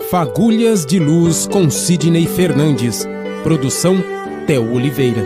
Fagulhas de Luz com Sidney Fernandes. Produção Theo Oliveira.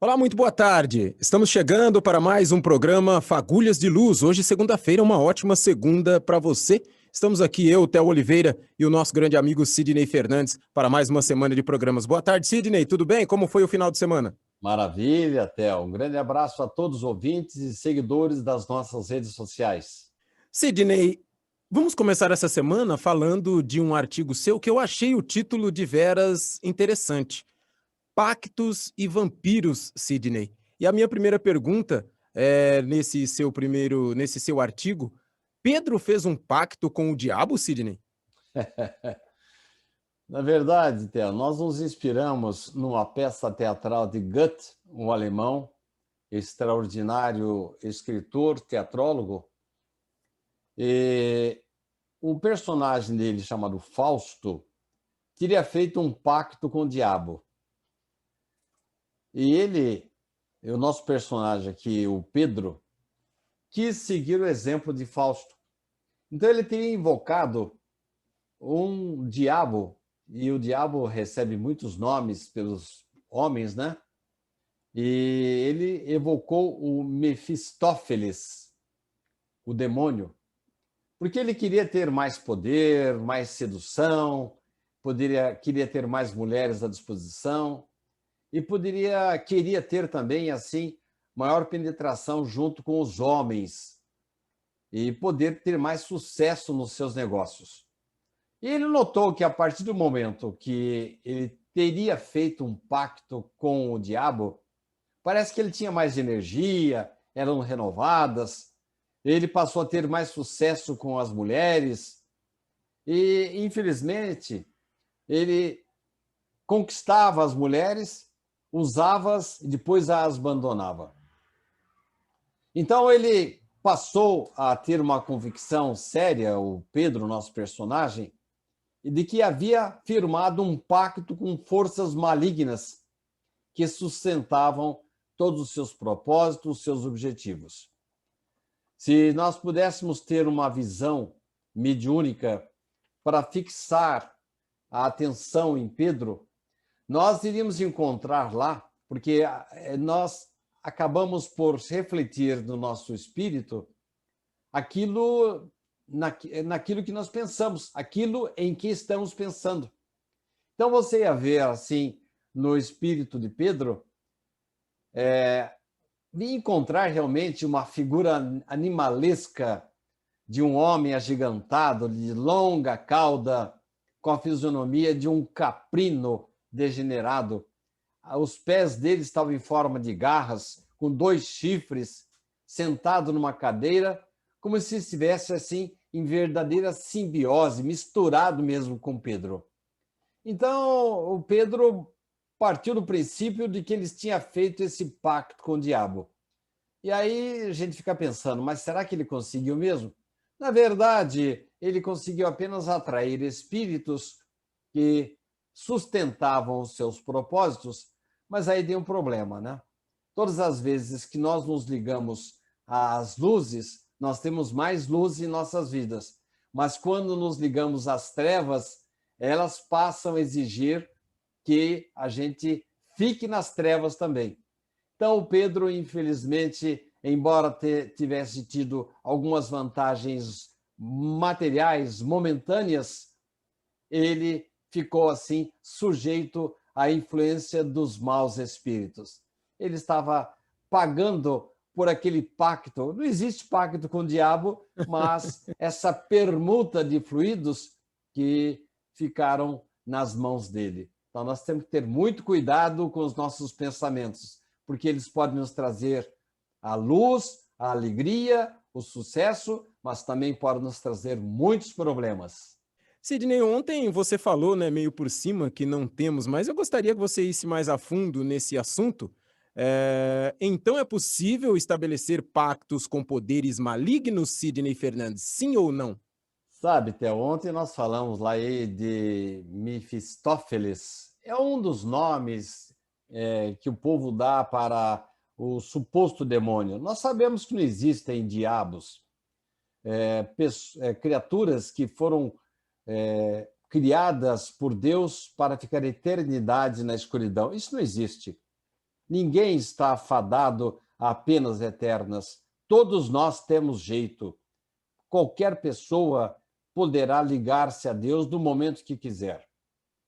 Olá, muito boa tarde. Estamos chegando para mais um programa Fagulhas de Luz. Hoje, segunda-feira, uma ótima segunda para você. Estamos aqui, eu, Theo Oliveira, e o nosso grande amigo Sidney Fernandes, para mais uma semana de programas. Boa tarde, Sidney. Tudo bem? Como foi o final de semana? Maravilha, Theo. Um grande abraço a todos os ouvintes e seguidores das nossas redes sociais. Sidney, vamos começar essa semana falando de um artigo seu que eu achei o título de veras interessante. Pactos e Vampiros, Sidney. E a minha primeira pergunta é, nesse seu artigo, Pedro fez um pacto com o diabo, Sidney? Na verdade, Theo, nós nos inspiramos numa peça teatral de Goethe, um alemão, extraordinário escritor, teatrólogo, e o personagem dele, chamado Fausto, teria feito um pacto com o diabo. E ele, o nosso personagem aqui, o Pedro, quis seguir o exemplo de Fausto. Então ele teria invocado um diabo, e o diabo recebe muitos nomes pelos homens, né? E ele evocou o Mefistófeles, o demônio, porque ele queria ter mais poder, mais sedução, queria ter mais mulheres à disposição e queria ter também, assim, maior penetração junto com os homens e poder ter mais sucesso nos seus negócios. E ele notou que, a partir do momento que ele teria feito um pacto com o diabo, parece que ele tinha mais energia, eram renovadas, ele passou a ter mais sucesso com as mulheres e, infelizmente, ele conquistava as mulheres, usava-as e depois as abandonava. Então ele passou a ter uma convicção séria, o Pedro, nosso personagem, de que havia firmado um pacto com forças malignas que sustentavam todos os seus propósitos, os seus objetivos. Se nós pudéssemos ter uma visão mediúnica para fixar a atenção em Pedro, nós iríamos encontrar lá, porque nós acabamos por refletir no nosso espírito naquilo que nós pensamos, aquilo em que estamos pensando. Então você ia ver, assim, no espírito de Pedro, encontrar realmente uma figura animalesca de um homem agigantado, de longa cauda, com a fisionomia de um caprino degenerado. Os pés dele estavam em forma de garras, com 2 chifres, sentado numa cadeira, como se estivesse assim em verdadeira simbiose, misturado mesmo com Pedro. Então, o Pedro partiu do princípio de que ele tinha feito esse pacto com o diabo. E aí a gente fica pensando, mas será que ele conseguiu mesmo? Na verdade, ele conseguiu apenas atrair espíritos que sustentavam os seus propósitos, mas aí tem um problema, né? Todas as vezes que nós nos ligamos às luzes, nós temos mais luz em nossas vidas. Mas quando nos ligamos às trevas, elas passam a exigir que a gente fique nas trevas também. Então, o Pedro, infelizmente, embora tivesse tido algumas vantagens materiais momentâneas, ele ficou assim sujeito à influência dos maus espíritos. Ele estava pagando por aquele pacto. Não existe pacto com o diabo, mas essa permuta de fluidos que ficaram nas mãos dele. Então nós temos que ter muito cuidado com os nossos pensamentos, porque eles podem nos trazer a luz, a alegria, o sucesso, mas também podem nos trazer muitos problemas. Sidney, ontem você falou, né, meio por cima, que não temos, mas eu gostaria que você isse mais a fundo nesse assunto. Então é possível estabelecer pactos com poderes malignos, Sidney Fernandes, sim ou não? Sabe, Theo, ontem nós falamos lá aí de Mefistófeles. É um dos nomes que o povo dá para o suposto demônio. Nós sabemos que não existem diabos, criaturas que foram criadas por Deus para ficar eternidade na escuridão. Isso não existe. Ninguém está fadado a penas eternas. Todos nós temos jeito. Qualquer pessoa poderá ligar-se a Deus no momento que quiser.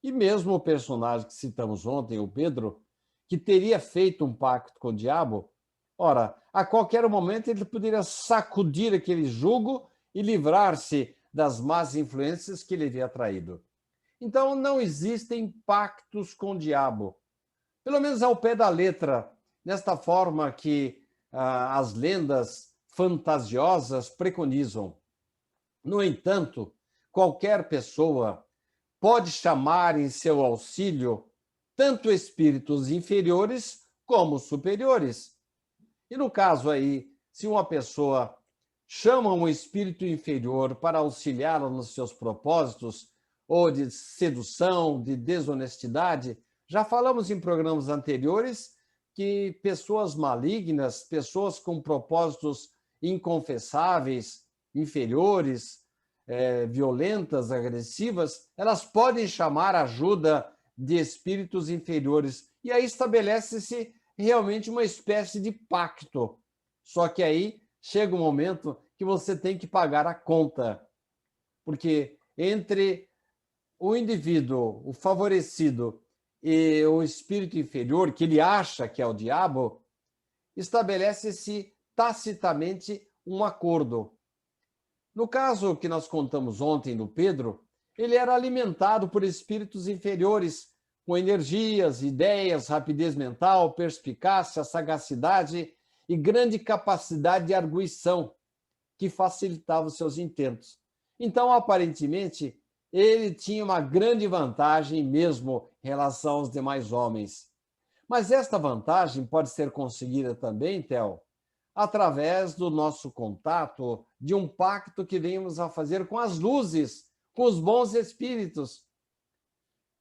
E mesmo o personagem que citamos ontem, o Pedro, que teria feito um pacto com o diabo, ora, a qualquer momento ele poderia sacudir aquele jugo e livrar-se das más influências que ele havia traído. Então, não existem pactos com o diabo. Pelo menos ao pé da letra, nesta forma que as lendas fantasiosas preconizam. No entanto, qualquer pessoa pode chamar em seu auxílio tanto espíritos inferiores como superiores. E no caso aí, se uma pessoa chama um espírito inferior para auxiliá-la nos seus propósitos, ou de sedução, de desonestidade, já falamos em programas anteriores que pessoas malignas, pessoas com propósitos inconfessáveis, inferiores, violentas, agressivas, elas podem chamar ajuda de espíritos inferiores. E aí estabelece-se realmente uma espécie de pacto. Só que aí chega um momento que você tem que pagar a conta. Porque entre o indivíduo, o favorecido, e o espírito inferior, que ele acha que é o diabo, estabelece-se tacitamente um acordo. No caso que nós contamos ontem do Pedro, ele era alimentado por espíritos inferiores, com energias, ideias, rapidez mental, perspicácia, sagacidade e grande capacidade de arguição, que facilitava os seus intentos. Então, aparentemente, ele tinha uma grande vantagem mesmo em relação aos demais homens. Mas esta vantagem pode ser conseguida também, Theo, através do nosso contato de um pacto que venhamos a fazer com as luzes, com os bons espíritos.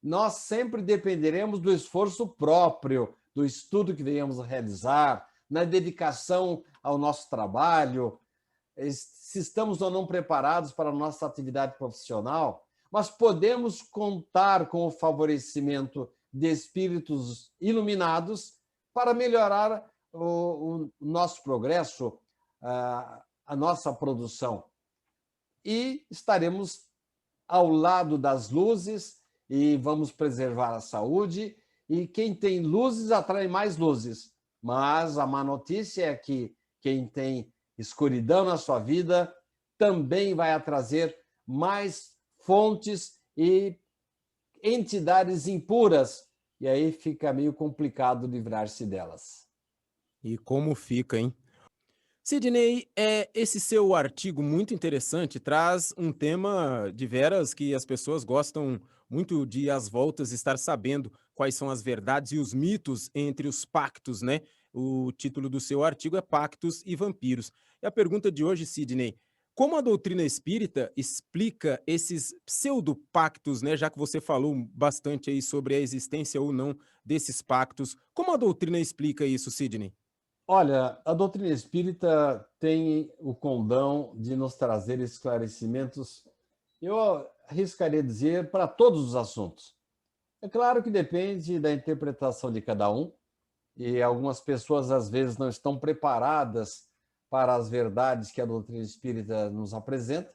Nós sempre dependeremos do esforço próprio, do estudo que venhamos a realizar, na dedicação ao nosso trabalho, se estamos ou não preparados para a nossa atividade profissional, mas podemos contar com o favorecimento de espíritos iluminados para melhorar o nosso progresso, a nossa produção. E estaremos ao lado das luzes e vamos preservar a saúde. E quem tem luzes atrai mais luzes. Mas a má notícia é que quem tem escuridão na sua vida também vai trazer mais fontes e entidades impuras, e aí fica meio complicado livrar-se delas. E como fica, hein? Sidney, esse seu artigo muito interessante traz um tema de veras que as pessoas gostam muito de, às voltas, estar sabendo quais são as verdades e os mitos entre os pactos, né? O título do seu artigo é Pactos e Vampiros. E a pergunta de hoje, Sidney, como a doutrina espírita explica esses pseudo-pactos, né? Já que você falou bastante aí sobre a existência ou não desses pactos, como a doutrina explica isso, Sidney? Olha, a doutrina espírita tem o condão de nos trazer esclarecimentos, eu arriscaria dizer, para todos os assuntos. É claro que depende da interpretação de cada um, e algumas pessoas às vezes não estão preparadas para as verdades que a doutrina espírita nos apresenta,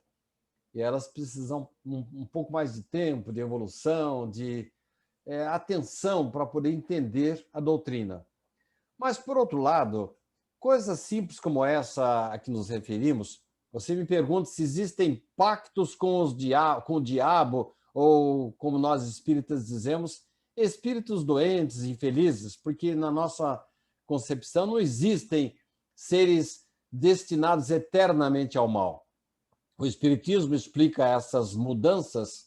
e elas precisam um pouco mais de tempo, de evolução, de atenção para poder entender a doutrina. Mas, por outro lado, coisas simples como essa a que nos referimos, você me pergunta se existem pactos com o diabo, ou, como nós espíritas dizemos, espíritos doentes, infelizes, porque na nossa concepção não existem seres destinados eternamente ao mal. O Espiritismo explica essas mudanças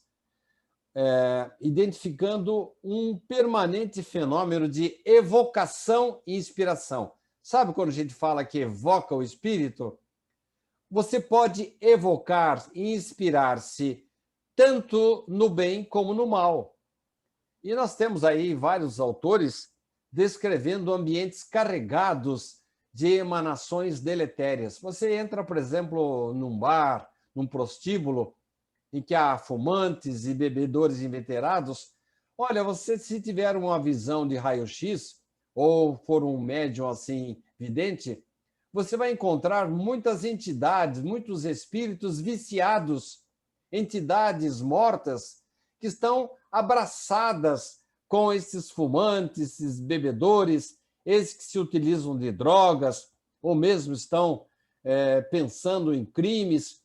identificando um permanente fenômeno de evocação e inspiração. Sabe quando a gente fala que evoca o espírito? Você pode evocar e inspirar-se tanto no bem como no mal. E nós temos aí vários autores descrevendo ambientes carregados de emanações deletérias. Você entra, por exemplo, num bar, num prostíbulo, em que há fumantes e bebedores inveterados. Olha, você, se tiver uma visão de raio-x, ou for um médium assim vidente, você vai encontrar muitas entidades, muitos espíritos viciados, entidades mortas que estão abraçadas com esses fumantes, esses bebedores, esses que se utilizam de drogas, ou mesmo estão pensando em crimes.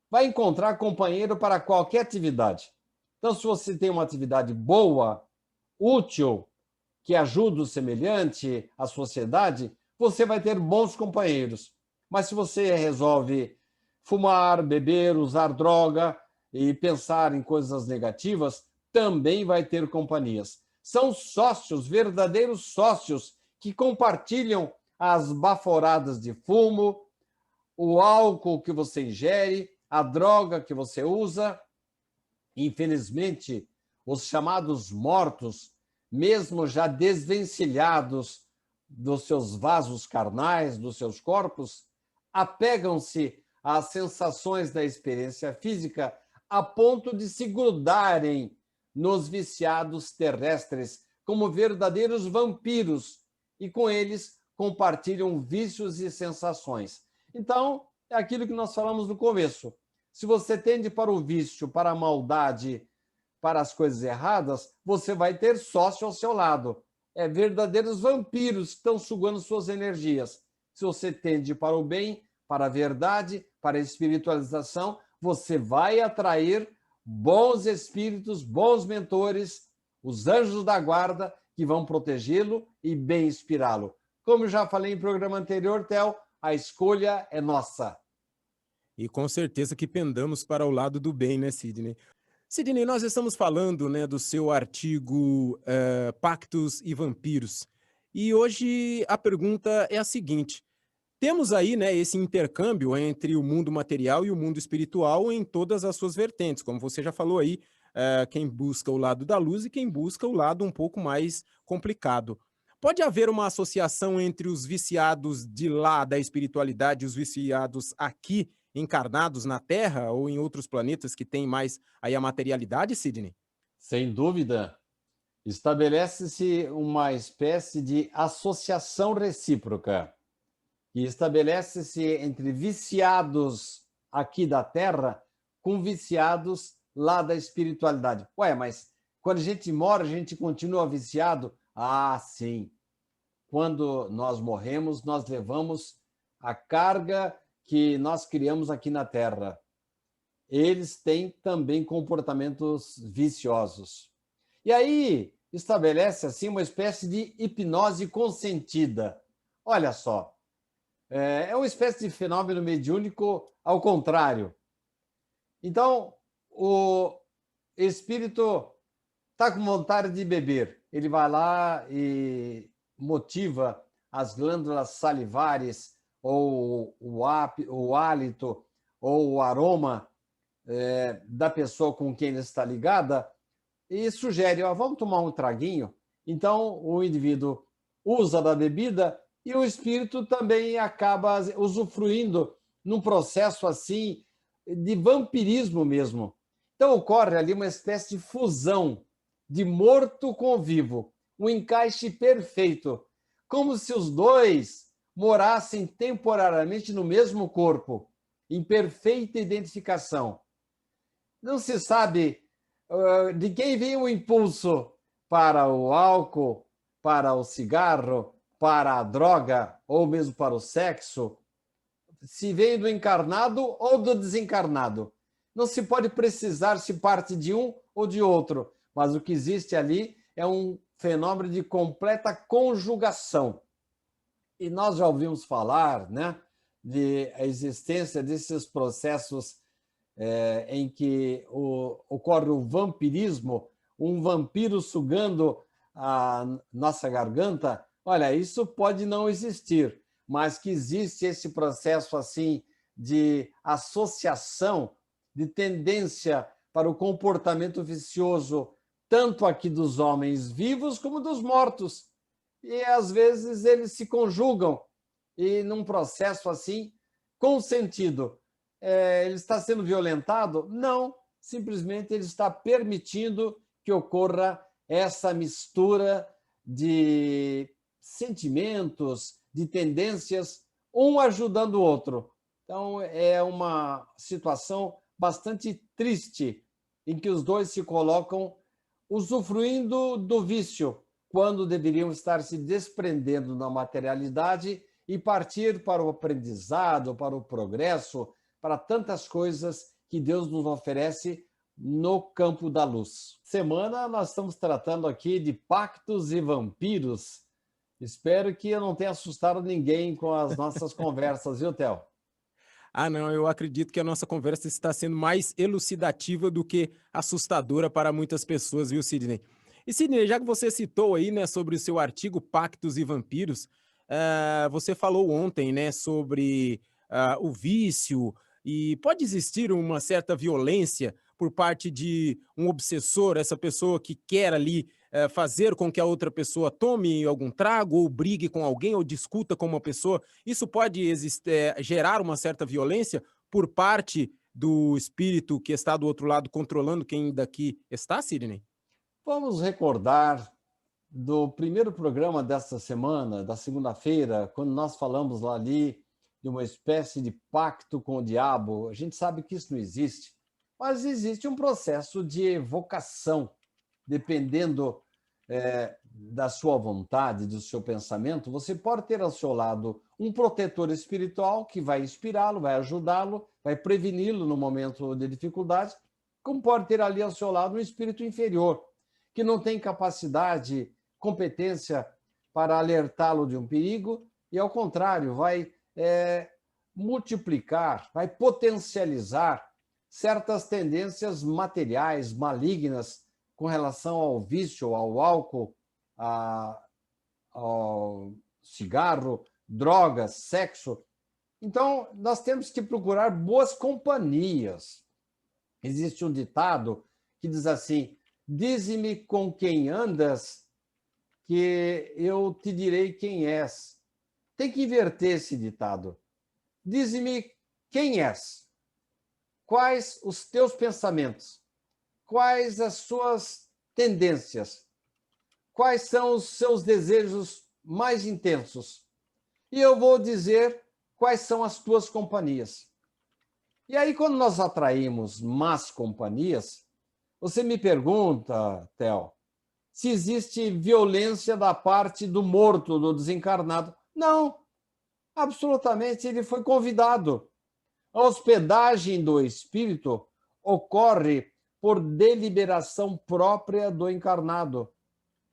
Vai encontrar companheiro para qualquer atividade. Então, se você tem uma atividade boa, útil, que ajuda o semelhante, a sociedade, você vai ter bons companheiros. Mas se você resolve fumar, beber, usar droga e pensar em coisas negativas, também vai ter companhias. São sócios, verdadeiros sócios, que compartilham as baforadas de fumo, o álcool que você ingere, a droga que você usa. Infelizmente, os chamados mortos, mesmo já desvencilhados dos seus vasos carnais, dos seus corpos, apegam-se às sensações da experiência física a ponto de se grudarem nos viciados terrestres como verdadeiros vampiros e com eles compartilham vícios e sensações. Então, é aquilo que nós falamos no começo. Se você tende para o vício, para a maldade, para as coisas erradas, você vai ter sócio ao seu lado. É verdadeiros vampiros que estão sugando suas energias. Se você tende para o bem, para a verdade, para a espiritualização, você vai atrair bons espíritos, bons mentores, os anjos da guarda que vão protegê-lo e bem inspirá-lo. Como eu já falei em programa anterior, Theo, a escolha é nossa. E com certeza que pendamos para o lado do bem, né, Sidney? Sidney, nós estamos falando, né, do seu artigo Pactos e Vampiros. E hoje a pergunta é a seguinte: temos aí, né, esse intercâmbio entre o mundo material e o mundo espiritual em todas as suas vertentes, como você já falou aí, quem busca o lado da luz e quem busca o lado um pouco mais complicado. Pode haver uma associação entre os viciados de lá da espiritualidade e os viciados aqui, encarnados na Terra ou em outros planetas que têm mais aí a materialidade, Sidney? Sem dúvida, estabelece-se uma espécie de associação recíproca, que estabelece-se entre viciados aqui da Terra com viciados lá da espiritualidade. Ué, mas quando a gente mora, a gente continua viciado? Ah, sim. Quando nós morremos, nós levamos a carga que nós criamos aqui na Terra. Eles têm também comportamentos viciosos. E aí estabelece assim uma espécie de hipnose consentida. Olha só, é uma espécie de fenômeno mediúnico ao contrário. Então, o espírito está com vontade de beber. Ele vai lá e motiva as glândulas salivares, ou o hálito, ou o aroma da pessoa com quem ele está ligada, e sugere, ó, vamos tomar um traguinho. Então, o indivíduo usa da bebida e o espírito também acaba usufruindo num processo assim de vampirismo mesmo. Então, ocorre ali uma espécie de fusão de morto com vivo, um encaixe perfeito, como se os dois morassem temporariamente no mesmo corpo, em perfeita identificação. Não se sabe de quem vem o impulso para o álcool, para o cigarro, para a droga ou mesmo para o sexo, se vem do encarnado ou do desencarnado. Não se pode precisar se parte de um ou de outro, mas o que existe ali é um fenômeno de completa conjugação. E nós já ouvimos falar, né, de a existência desses processos em que ocorre o vampirismo, um vampiro sugando a nossa garganta. Olha, isso pode não existir, mas que existe esse processo assim de associação, de tendência para o comportamento vicioso, tanto aqui dos homens vivos como dos mortos. E às vezes eles se conjugam e num processo assim consentido. Ele está sendo violentado? Não, simplesmente ele está permitindo que ocorra essa mistura de sentimentos, de tendências, um ajudando o outro. Então, é uma situação bastante triste, em que os dois se colocam usufruindo do vício, quando deveriam estar se desprendendo da materialidade e partir para o aprendizado, para o progresso, para tantas coisas que Deus nos oferece no campo da luz. Semana nós estamos tratando aqui de pactos e vampiros. Espero que eu não tenha assustado ninguém com as nossas conversas, viu, Theo? Ah, não, eu acredito que a nossa conversa está sendo mais elucidativa do que assustadora para muitas pessoas, viu, Sidney? E, Sidney, já que você citou aí, né, sobre o seu artigo Pactos e Vampiros, você falou ontem, né, sobre o vício, e pode existir uma certa violência por parte de um obsessor, essa pessoa que quer ali fazer com que a outra pessoa tome algum trago, ou brigue com alguém, ou discuta com uma pessoa. Isso pode gerar uma certa violência por parte do espírito que está do outro lado controlando quem daqui está, Sidney? Vamos recordar do primeiro programa desta semana, da segunda-feira, quando nós falamos lá ali de uma espécie de pacto com o diabo. A gente sabe que isso não existe, mas existe um processo de evocação, dependendo da sua vontade, do seu pensamento. Você pode ter ao seu lado um protetor espiritual que vai inspirá-lo, vai ajudá-lo, vai preveni-lo no momento de dificuldade, como pode ter ali ao seu lado um espírito inferior, que não tem capacidade, competência para alertá-lo de um perigo e, ao contrário, vai multiplicar, vai potencializar certas tendências materiais, malignas, com relação ao vício, ao álcool, ao cigarro, drogas, sexo. Então, nós temos que procurar boas companhias. Existe um ditado que diz assim: dize-me com quem andas, que eu te direi quem és. Tem que inverter esse ditado. Dize-me quem és, quais os teus pensamentos, quais as suas tendências, quais são os seus desejos mais intensos. E eu vou dizer quais são as tuas companhias. E aí, quando nós atraímos más companhias, você me pergunta, Theo, se existe violência da parte do morto, do desencarnado. Não, absolutamente, ele foi convidado. A hospedagem do espírito ocorre por deliberação própria do encarnado,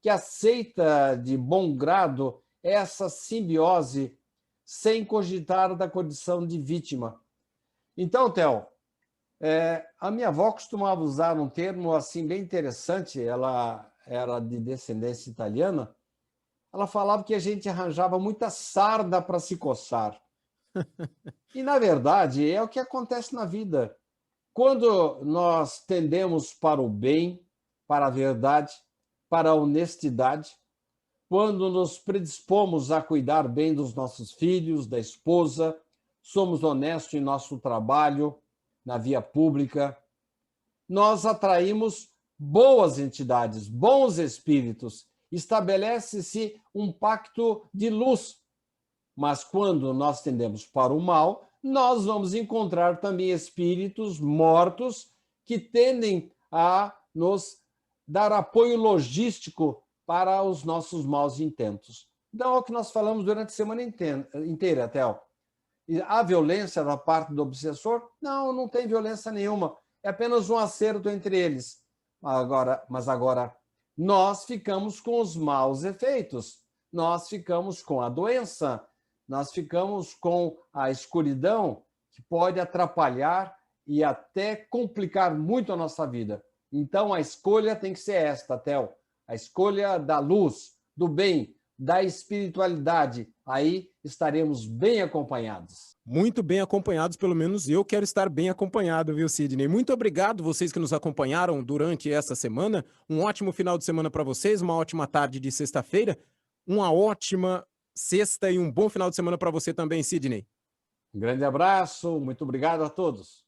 que aceita de bom grado essa simbiose sem cogitar da condição de vítima. Então, Theo, a minha avó costumava usar um termo assim bem interessante, ela era de descendência italiana, ela falava que a gente arranjava muita sarda para se coçar. E, na verdade, é o que acontece na vida. Quando nós tendemos para o bem, para a verdade, para a honestidade, quando nos predispomos a cuidar bem dos nossos filhos, da esposa, somos honestos em nosso trabalho, na via pública, nós atraímos boas entidades, bons espíritos. Estabelece-se um pacto de luz. Mas quando nós tendemos para o mal, nós vamos encontrar também espíritos mortos que tendem a nos dar apoio logístico para os nossos maus intentos. Então, é o que nós falamos durante a semana inteira, Theo. Há violência da parte do obsessor? Não, não tem violência nenhuma. É apenas um acerto entre eles. Mas agora, nós ficamos com os maus efeitos. Nós ficamos com a doença. Nós ficamos com a escuridão, que pode atrapalhar e até complicar muito a nossa vida. Então, a escolha tem que ser esta, Theo. A escolha da luz, do bem, da espiritualidade. Aí estaremos bem acompanhados. Muito bem acompanhados, pelo menos eu quero estar bem acompanhado, viu, Sidney? Muito obrigado vocês que nos acompanharam durante essa semana. Um ótimo final de semana para vocês, uma ótima tarde de sexta-feira, uma ótima sexta e um bom final de semana para você também, Sidney. Um grande abraço, muito obrigado a todos.